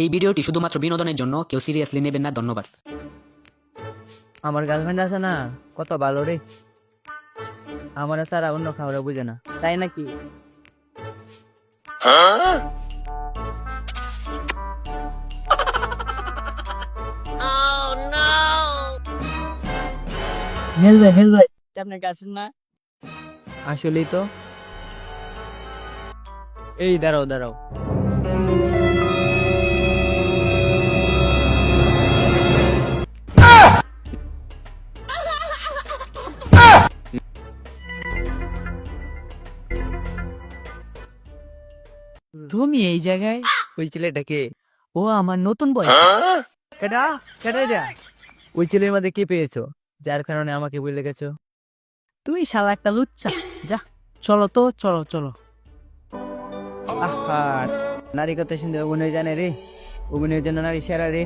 এই ভিডিওটি শুধুমাত্র বিনোদনের জন্য, কেউ সিরিয়াসলি নেবেন না। ধন্যবাদ। আমার গার্লফ্রেন্ড আছে না, কত ভালো রে। আমার সারা অন্য খাবার বুঝে না। তাই নাকি? হেলবে আপনার গার্লফ্রেন্ড না? আসলেই তো। এই দাঁড়াও দাঁড়াও, তুমি এই জায়গায়? ওই ছেলেটাকে? ও আমার নতুন বয়। কেডা কেডা এটা? ওই ছেলের মধ্যে কি পেয়েছো যার কারণে আমাকে বলে গেছো? তুই শালা একটা লুচ্চা। যা, চলো তো, চলো চলো। আহা, নারী কত সুন্দর অভিনয় জানে রে। অভিনয়ের জন্য নারী সেরা রে।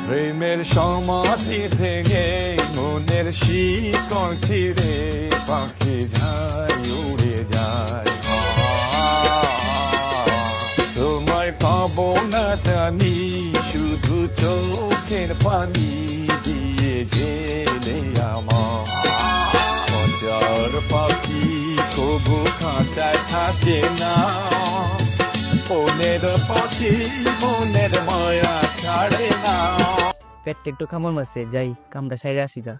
প্রেমের সমাধি থেকে মনের শিকড় ছিঁড়ে পাখি যায় উড়ে যায়। তোমায় পাবো না জানি, শুধু চোখের পানি দিয়ে গেলে আমার। মজার পাখি কবু খাঁচায় থাকে না, মনের পাখি মনের মায়া ছাড়ে না। পেটটা একটু কামড় মারছে, যাই কামড়া সাইরে আসি গা।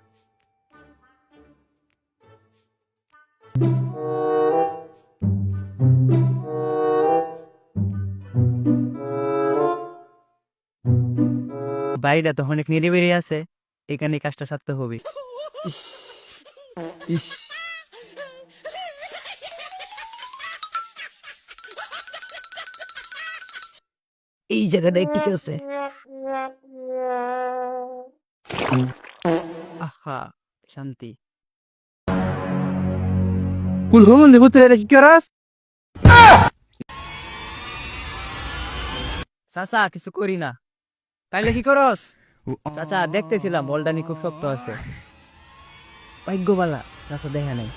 বাড়িটা তো অনেক নিরিবিলি আছে, এখানে কাজটা সারতে হবে। ইস, ইস। এই জায়গাটায় ঠিক আছে। আহা, শান্তি। কুলহুমন দেবতে কি করাস? চাচা কিছু করি না। তাইলে কি করস? চাচা দেখতেছিলাম বলদানি খুব শক্ত আছে। ভাগ্যবালা চাচা দেখা নাই।